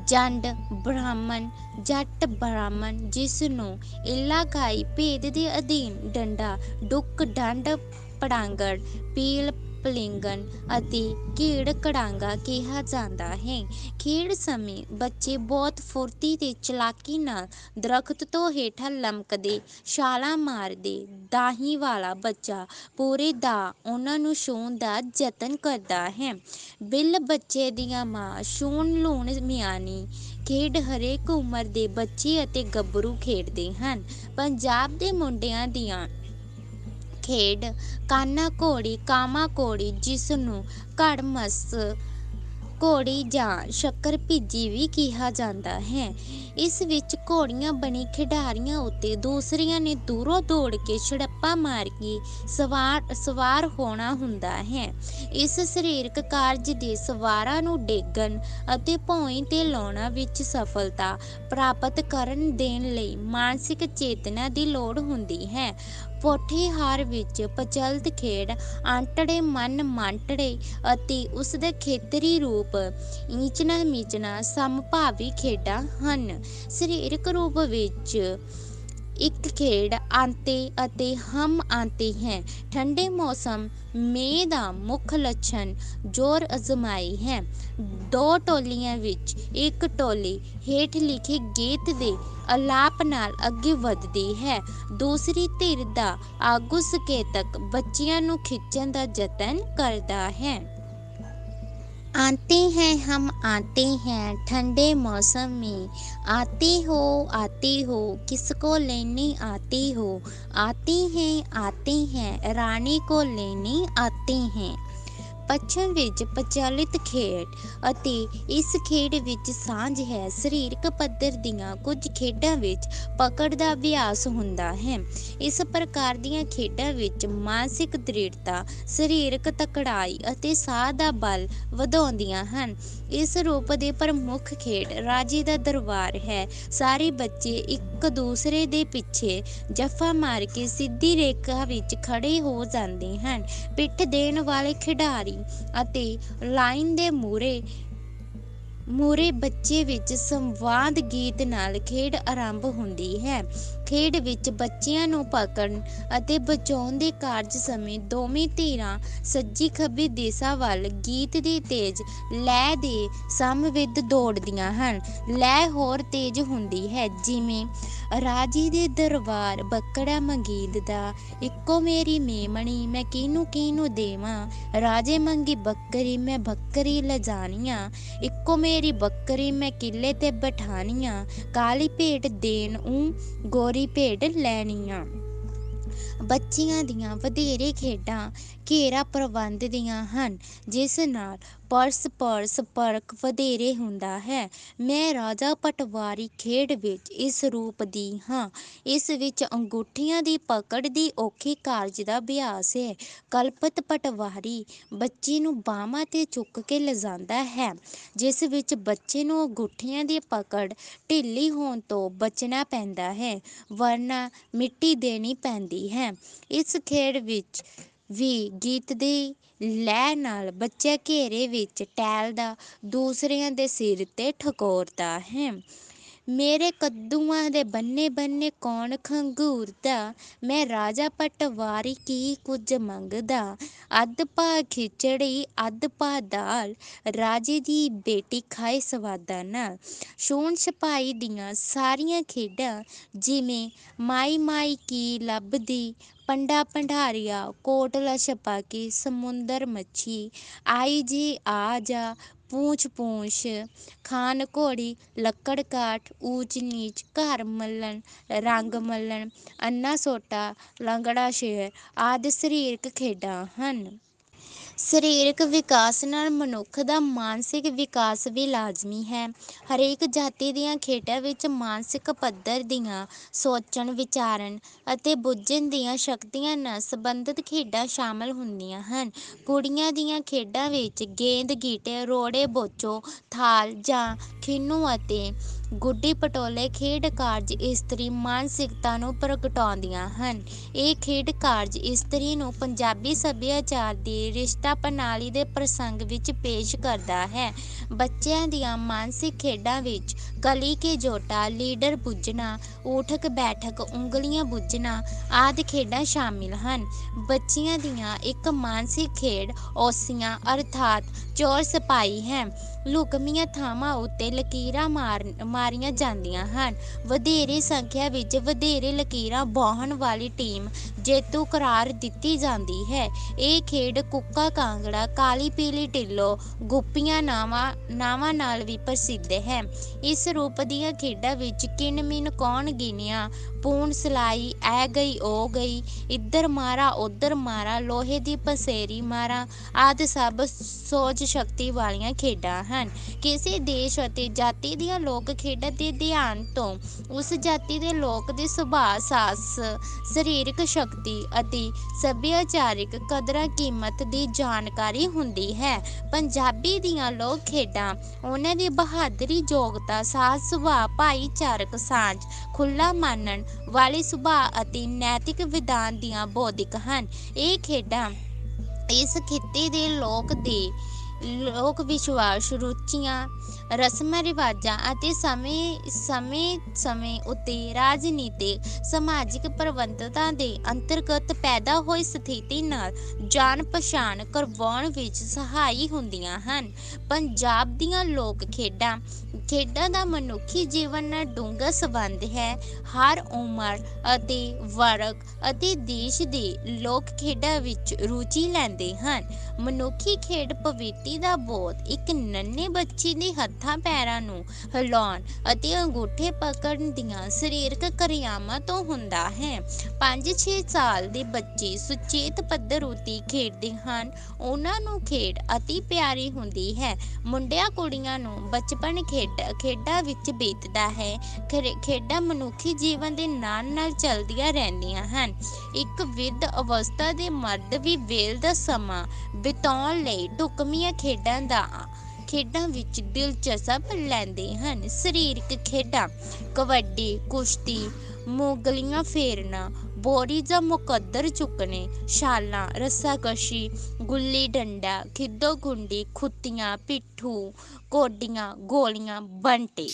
ਜੰਡ ਬ੍ਰਾਹਮਣ, ਜੱਟ ਬ੍ਰਾਹਮਣ, ਜਿਸ ਨੂੰ ਇਲਾਕਾਈ ਭੇਦ ਦੇ ਅਧੀਨ ਡੰਡਾ, ਡੁੱਕ, ਡੰਡ, ਪੜਾਂਗੜ, ਪੀਲ, ਪਲਿੰਗਣ ਅਤੇ ਘੀੜ ਕੜਾਂਗਾ ਕਿਹਾ ਜਾਂਦਾ ਹੈ। ਖੇਡ ਸਮੇਂ ਬੱਚੇ ਬਹੁਤ ਫੁਰਤੀ ਤੇ ਚਲਾਕੀ ਨਾਲ ਦਰਖਤ ਤੋਂ ਹੇਠਾਂ ਲਮਕਦੇ, ਛਾਲਾਂ ਮਾਰਦੇ। ਦਾਹੀਂ ਵਾਲਾ ਬੱਚਾ ਪੂਰੇ ਦਾਅ ਉਹਨਾਂ ਨੂੰ ਛੂਹਣ ਦਾ ਯਤਨ ਕਰਦਾ ਹੈ। ਬਿੱਲ ਬੱਚੇ ਦੀਆਂ ਮਾਂ ਛੂਹਣ ਲੂਣ ਮਿਆਣੀ ਖੇਡ ਹਰੇਕ ਉਮਰ ਦੇ ਬੱਚੇ ਅਤੇ ਗੱਭਰੂ ਖੇਡਦੇ ਹਨ। ਪੰਜਾਬ ਦੇ ਮੁੰਡਿਆਂ ਦੀਆਂ ਖੇਡ ਕਾਨਾ ਘੋੜੀ, ਕਾਮਾ ਘੋੜੀ, ਜਿਸ ਨੂੰ ਘੜਮੱਸ ਘੋੜੀ ਜਾਂ ਸ਼ੱਕਰ ਭਿੱਜੀ ਵੀ ਕਿਹਾ ਜਾਂਦਾ ਹੈ। ਇਸ ਵਿੱਚ ਘੋੜੀਆਂ ਬਣੀ ਖਿਡਾਰੀਆਂ ਉੱਤੇ ਦੂਸਰਿਆਂ ਨੇ ਦੂਰੋਂ ਦੌੜ ਕੇ ਛੜੱਪਾ ਮਾਰ ਕੇ ਸਵਾਰ ਹੋਣਾ ਹੁੰਦਾ ਹੈ। ਇਸ ਸਰੀਰਕ ਕਾਰਜ ਦੇ ਸਵਾਰਾਂ ਨੂੰ ਡੇਗਣ ਅਤੇ ਭੌਂ ਤੇ ਲਾਉਣਾ ਵਿੱਚ ਸਫਲਤਾ ਪ੍ਰਾਪਤ ਕਰਨ ਦੇਣ ਲਈ ਮਾਨਸਿਕ ਚੇਤਨਾ ਦੀ ਲੋੜ ਹੁੰਦੀ ਹੈ। ਪੋਠੀਹਾਰ ਵਿੱਚ ਪ੍ਰਚਲਿਤ ਖੇਡ ਆਂਟੜੇ, ਮਨ ਮਾਂਟੜੇ ਅਤੇ ਉਸ ਦੇ ਖੇਤਰੀ ਰੂਪ ਈਚਣਾ ਮੀਚਣਾ ਸਮਭਾਵੀ ਖੇਡਾਂ ਹਨ। ਸਰੀਰਕ ਰੂਪ ਵਿੱਚ ਇੱਕ ਖੇਡ ਆਂਤੇ ਅਤੇ ਹਮ ਆਂਤੇ ਹੈ। ਠੰਡੇ ਮੌਸਮ ਮੇਂ ਦਾ ਮੁੱਖ ਲੱਛਣ ਜ਼ੋਰ ਅਜ਼ਮਾਈ ਹੈ। ਦੋ ਟੋਲੀਆਂ ਵਿੱਚ ਇੱਕ ਟੋਲੀ ਹੇਠ ਲਿਖੇ ਗੀਤ ਦੇ ਅਲਾਪ ਨਾਲ ਅੱਗੇ ਵਧਦੀ ਹੈ। ਦੂਸਰੀ ਧਿਰ ਦਾ ਆਗੂ ਸੰਕੇਤਕ ਬੱਚਿਆਂ ਨੂੰ ਖਿੱਚਣ ਦਾ ਯਤਨ ਕਰਦਾ ਹੈ। आते हैं हम आते हैं ठंडे मौसम में, आते हो किसको लेने आते हो, आते हैं रानी को लेने आते हैं। ਪੱਛਮ ਵਿੱਚ ਪ੍ਰਚਲਿਤ ਖੇਡ ਅਤੇ ਇਸ ਖੇਡ ਵਿੱਚ ਸਾਂਝ ਹੈ। ਸਰੀਰਕ ਪੱਧਰ ਦੀਆਂ ਕੁਝ ਖੇਡਾਂ ਵਿੱਚ ਪਕੜ ਦਾ ਅਭਿਆਸ ਹੁੰਦਾ ਹੈ। ਇਸ ਪ੍ਰਕਾਰ ਦੀਆਂ ਖੇਡਾਂ ਵਿੱਚ ਮਾਨਸਿਕ ਦ੍ਰਿੜਤਾ, ਸਰੀਰਕ ਤਕੜਾਈ ਅਤੇ ਸਾਹ ਦਾ ਬਲ ਵਧਾਉਂਦੀਆਂ ਹਨ। ਇਸ ਰੂਪ ਦੇ ਪ੍ਰਮੁੱਖ ਖੇਡ ਰਾਜੇ ਦਾ ਦਰਬਾਰ ਹੈ। ਸਾਰੇ ਬੱਚੇ ਇੱਕ ਦੂਸਰੇ ਦੇ ਪਿੱਛੇ ਜੱਫਾ ਮਾਰ ਕੇ ਸਿੱਧੀ ਰੇਖਾ ਵਿੱਚ ਖੜੇ ਹੋ ਜਾਂਦੇ ਹਨ। ਪਿੱਠ ਦੇਣ ਵਾਲੇ ਖਿਡਾਰੀ ਅਤੇ ਲਾਈਨ ਦੇ ਮੂਹਰੇ ਬੱਚੇ ਵਿੱਚ ਸੰਵਾਦ ਗੀਤ ਨਾਲ ਖੇਡ ਆਰੰਭ ਹੁੰਦੀ ਹੈ। ਖੇਡ ਵਿੱਚ ਬੱਚਿਆਂ ਨੂੰ ਪਕੜਨ ਅਤੇ ਬਚਾਉਣ ਦੇ ਕਾਰਜ ਸਮੇਂ ਦੋਵੇਂ ਧਿਰਾਂ ਸੱਜੀ ਖੱਬੀ ਦਿਸ਼ਾ ਵੱਲ ਗੀਤ ਦੀ ਤੇਜ਼ ਲੈਅ ਦੇ ਸਮਵਿੱਧ ਦੌੜਦੀਆਂ ਹਨ। ਲੈਅ ਹੋਰ ਤੇਜ਼ ਹੁੰਦੀ ਹੈ, ਜਿਵੇਂ ਰਾਜੇ ਦੇ ਦਰਬਾਰ ਬੱਕੜਾ ਮੰਗੀਦ ਦਾ, ਇੱਕੋ ਮੇਰੀ ਮੇਮਣੀ ਮੈਂ ਕਿਹਨੂੰ ਕਿਹਨੂੰ ਦੇਵਾਂ। ਰਾਜੇ ਮੰਗੀ ਬੱਕਰੀ ਮੈਂ ਬੱਕਰੀ ਲਿਜਾਣੀਆਂ, ਇੱਕੋ ਮੇਰੀ ਬੱਕਰੀ ਮੈਂ ਕਿੱਲੇ ਤੇ ਬਿਠਾਣੀਆਂ। ਕਾਲੀ ਭੇਟ ਦੇਣ ਗੋਰੀ ਭੇਟ ਲੈਣੀਆਂ। ਬੱਚਿਆਂ ਦੀਆਂ ਵਧੇਰੇ ਖੇਡਾਂ ਘੇਰਾ ਪ੍ਰਬੰਧ ਦੀਆਂ ਹਨ, ਜਿਸ ਨਾਲ ਪਰਸਪਰ ਸੰਪਰਕ ਵਧੇਰੇ ਹੁੰਦਾ ਹੈ। ਮੈਂ ਰਾਜਾ ਪਟਵਾਰੀ ਖੇਡ ਵਿੱਚ ਇਸ ਰੂਪ ਦੀ ਹਾਂ। ਇਸ ਵਿੱਚ ਅੰਗੂਠੀਆਂ ਦੀ ਪਕੜ ਦੀ ਔਖੀ ਕਾਰਜ ਦਾ ਅਭਿਆਸ ਹੈ। ਕਲਪਤ ਪਟਵਾਰੀ ਬੱਚੇ ਨੂੰ ਬਾਹਾਂ 'ਤੇ ਚੁੱਕ ਕੇ ਲਿਜਾਂਦਾ ਹੈ, ਜਿਸ ਵਿੱਚ ਬੱਚੇ ਨੂੰ ਅੰਗੂਠੀਆਂ ਦੀ ਪਕੜ ਢਿੱਲੀ ਹੋਣ ਤੋਂ ਬਚਣਾ ਪੈਂਦਾ ਹੈ, ਵਰਨਾ ਮਿੱਟੀ ਦੇਣੀ ਪੈਂਦੀ ਹੈ। ਇਸ ਖੇਡ ਵਿੱਚ ਵੀ ਗੀਤ ਦੀ ਲੈਅ ਨਾਲ ਬੱਚਾ ਘੇਰੇ ਵਿੱਚ ਟਹਿਲਦਾ ਦੂਸਰਿਆਂ ਦੇ ਸਿਰ 'ਤੇ ਠਕੋਰਦਾ ਹੈ। ਮੇਰੇ ਕੱਦੂਆਂ ਦੇ ਬੰਨੇ ਬੰਨੇ ਕੌਣ ਖੰਘੂਰਦਾ, ਮੈਂ ਰਾਜਾ ਪਟਵਾਰੀ ਕੀ ਕੁਝ ਮੰਗਦਾ। ਅੱਧ ਪਾ ਖਿਚੜੀ ਅੱਧ ਪਾ ਦਾਲ, ਰਾਜੇ ਦੀ ਬੇਟੀ ਖਾਏ ਸਵਾਦਾਂ ਨਾਲ। ਛੂਹਣ ਛਪਾਈ ਦੀਆਂ ਸਾਰੀਆਂ ਖੇਡਾਂ, ਜਿਵੇਂ ਮਾਈ ਮਾਈ ਕੀ ਲੱਭਦੀ, ਪੰਡਾ ਭੰਡਾਰੀਆ, ਕੋਟਲਾ ਛਪਾਕੀ, ਸਮੁੰਦਰ ਮੱਛੀ, ਆਈ ਜੀ ਆ ਜਾ, ਪੂੰਛ ਪੂੰਛ, ਖਾਨ ਘੋੜੀ, ਲੱਕੜ ਕਾਠ, ਊਚ ਨੀਚ, ਘਰ ਮੱਲਣ, ਰੰਗ ਮੱਲਣ, ਅੰਨਾ ਸੋਟਾ, ਲੰਗੜਾ ਸ਼ੇਰ ਆਦਿ ਸਰੀਰਕ ਖੇਡਾਂ ਹਨ। ਸਰੀਰਕ ਵਿਕਾਸ ਨਾਲ ਮਨੁੱਖ ਦਾ ਮਾਨਸਿਕ ਵਿਕਾਸ ਵੀ ਲਾਜ਼ਮੀ ਹੈ। ਹਰੇਕ ਜਾਤੀ ਦੀਆਂ ਖੇਡਾਂ ਵਿੱਚ ਮਾਨਸਿਕ ਪੱਧਰ ਦੀਆਂ ਸੋਚਣ, ਵਿਚਾਰਨ ਅਤੇ ਬੁੱਝਣ ਦੀਆਂ ਸ਼ਕਤੀਆਂ ਨਾਲ ਸੰਬੰਧਿਤ ਖੇਡਾਂ ਸ਼ਾਮਲ ਹੁੰਦੀਆਂ ਹਨ। ਕੁੜੀਆਂ ਦੀਆਂ ਖੇਡਾਂ ਵਿੱਚ ਗੇਂਦ, ਗੀਟੇ, ਰੋੜੇ, ਬੋਚੋ, ਥਾਲ ਜਾਂ ਖਿੰਨੂ ਅਤੇ ਗੁੱਡੀ ਪਟੋਲੇ ਖੇਡ ਕਾਰਜ ਇਸਤਰੀ ਮਾਨਸਿਕਤਾ ਨੂੰ ਪ੍ਰਗਟਾਉਂਦੀਆਂ ਹਨ। ਇਹ ਖੇਡ ਕਾਰਜ ਇਸਤਰੀ ਨੂੰ ਪੰਜਾਬੀ ਸੱਭਿਆਚਾਰ ਦੀ ਰਿਸ਼ਤਾ ਪ੍ਰਣਾਲੀ ਦੇ ਪ੍ਰਸੰਗ ਵਿੱਚ ਪੇਸ਼ ਕਰਦਾ ਹੈ। ਬੱਚਿਆਂ ਦੀਆਂ ਮਾਨਸਿਕ ਖੇਡਾਂ ਵਿੱਚ ਕਲੀ ਕੇ ਜੋਟਾ, ਲੀਡਰ ਬੁੱਝਣਾ, ਊਠਕ ਬੈਠਕ, ਉਂਗਲੀਆਂ ਬੁੱਝਣਾ ਆਦਿ ਖੇਡਾਂ ਸ਼ਾਮਿਲ ਹਨ। ਬੱਚਿਆਂ ਦੀਆਂ ਇੱਕ ਮਾਨਸਿਕ ਖੇਡ ਔਸੀਆਂ ਅਰਥਾਤ ਚੋਰ ਸਿਪਾਹੀ ਹੈ। ਲੁਕਵੀਆਂ ਥਾਵਾਂ ਉੱਤੇ ਲਕੀਰਾਂ ਮਾਰੀਆਂ ਜਾਂਦੀਆਂ ਹਨ। ਵਧੇਰੇ ਸੰਖਿਆ ਵਿੱਚ ਵਧੇਰੇ ਲਕੀਰਾਂ ਵਾਹਣ ਵਾਲੀ ਟੀਮ ਜੇਤੂ ਕਰਾਰ ਦਿੱਤੀ ਜਾਂਦੀ ਹੈ। ਇਹ ਖੇਡ ਕੁੱਕਾ ਕਾਂਗੜਾ, ਕਾਲੀ ਪੀਲੀ ਢਿੱਲੋਂ, ਗੁੱਪੀਆਂ ਨਾਵਾਂ ਨਾਲ ਵੀ ਪ੍ਰਸਿੱਧ ਹੈ। ਇਸ ਰੂਪ ਦੀਆਂ ਖੇਡਾਂ ਵਿੱਚ ਕਿਣ ਮਿਣ, ਕੌਣ ਗਿਣਿਆ, ਪੂਣ ਸਿਲਾਈ, ਐ ਗਈ ਉਹ ਗਈ, ਇੱਧਰ ਮਾਰਾ ਉੱਧਰ ਮਾਰਾ, ਲੋਹੇ ਦੀ ਪਸੇਰੀ ਮਾਰਾ ਆਦਿ ਸਭ ਸੋਚ ਸ਼ਕਤੀ ਵਾਲੀਆਂ ਖੇਡਾਂ ਹਨ। ਕਿਸੇ ਦੇਸ਼ ਅਤੇ ਜਾਤੀ ਦੀਆਂ ਲੋਕ ਖੇਡਾਂ ਦੇ ਅਧਿਐਨ ਤੋਂ ਉਸ ਜਾਤੀ ਦੇ ਲੋਕ ਦੇ ਸੁਭਾਅ, ਸਾਹਸ, ਸਰੀਰਕ ਸ਼ਕਤੀ ਅਤੇ ਸੱਭਿਆਚਾਰਿਕ ਕਦਰਾਂ ਕੀਮਤ ਦੀ ਜਾਣਕਾਰੀ ਹੁੰਦੀ ਹੈ। ਪੰਜਾਬੀ ਦੀਆਂ ਲੋਕ ਖੇਡਾਂ ਉਹਨਾਂ ਦੀ ਬਹਾਦਰੀ, ਯੋਗਤਾ, ਸਾਹਸ, ਸੁਭਾਅ, ਭਾਈਚਾਰਕ ਸਾਂਝ, ਖੁੱਲ੍ਹਾ ਮੰਨਣ ਵਾਲੇ ਸੁਭਾਅ ਅਤੇ ਨੈਤਿਕ ਵਿਧਾਨ ਦੀਆਂ ਬੌਧਿਕ ਹਨ। ਇਹ ਖੇਡਾਂ ਇਸ ਖਿੱਤੇ ਦੇ ਲੋਕ ਵਿਸ਼ਵਾਸ, ਰੁਚੀਆਂ, ਰਸਮਾਂ ਰਿਵਾਜਾਂ ਅਤੇ ਸਮੇਂ ਉੱਤੇ ਰਾਜਨੀਤਿਕ ਸਮਾਜਿਕ ਪ੍ਰਬੰਧਕਾਂ ਦੇ ਅੰਤਰਗਤ ਪੈਦਾ ਹੋਈ ਸਥਿਤੀ ਨਾਲ ਜਾਣ ਪਛਾਣ ਕਰਵਾਉਣ ਵਿੱਚ ਸਹਾਈ ਹੁੰਦੀਆਂ ਹਨ। ਪੰਜਾਬ ਦੀਆਂ ਲੋਕ ਖੇਡਾਂ ਦਾ ਮਨੁੱਖੀ ਜੀਵਨ ਨਾਲ ਡੂੰਘਾ ਸੰਬੰਧ ਹੈ। ਹਰ ਉਮਰ ਅਤੇ ਵਰਗ ਅਤੇ ਦੇਸ਼ ਦੇ ਲੋਕ ਖੇਡਾਂ ਵਿੱਚ ਰੁਚੀ ਲੈਂਦੇ ਹਨ। ਮਨੁੱਖੀ ਖੇਡ ਪ੍ਰਵਿਰਤੀ ਦਾ ਬੋਧ ਇੱਕ ਨੰਨ੍ਹੇ ਬੱਚੇ ਦੇ ਹੱਥਾਂ ਪੈਰਾਂ ਨੂੰ ਹਿਲਾਉਣ ਅਤੇ ਅੰਗੂਠੇ ਪਕੜਨ ਦੀਆਂ ਸਰੀਰਕ ਕਿਰਿਆਵਾਂ ਤੋਂ ਹੁੰਦਾ ਹੈ। 5-6 ਸਾਲ ਦੇ ਬੱਚੇ ਸੁਚੇਤ ਪੱਧਰ ਉੱਤੇ ਖੇਡਦੇ ਹਨ। ਉਹਨਾਂ ਨੂੰ ਖੇਡ ਅਤੀ ਪਿਆਰੀ ਹੁੰਦੀ ਹੈ। ਮੁੰਡਿਆਂ ਕੁੜੀਆਂ ਨੂੰ ਬਚਪਨ ਖੇਡਾਂ ਵਿੱਚ ਬੀਤਦਾ ਹੈ। ਖੇਡਾਂ ਮਨੁੱਖੀ ਜੀਵਨ ਦੇ ਨਾਲ ਨਾਲ ਚੱਲਦੀਆਂ ਰਹਿੰਦੀਆਂ ਹਨ। ਇੱਕ ਵਿਰਧ ਅਵਸਥਾ ਦੇ ਮਰਦ ਵੀ ਵੇਲ ਦਾ ਸਮਾਂ ਬਿਤਾਉਣ ਲਈ ਢੁਕਵੀਆਂ ਖੇਡਾਂ ਵਿੱਚ ਦਿਲਚਸਪ ਲੈਂਦੇ ਹਨ। ਸਰੀਰਕ ਖੇਡਾਂ ਕਬੱਡੀ, ਕੁਸ਼ਤੀ, ਮੁਗਲੀਆਂ ਫੇਰਨਾ, ਬੋਰੀ ਜਾਂ ਮੁਕੱਦਰ ਚੁੱਕਣੇ, ਛਾਲਾਂ, ਰੱਸਾਕਸ਼ੀ, ਗੁੱਲੀ ਡੰਡਾ, ਖਿੱਦੋ ਖੂੰਡੀ, ਖੁੱਤੀਆਂ, ਪਿੱਠੂ, ਕੌਡੀਆਂ, ਗੋਲੀਆਂ, ਬੰਟੇ।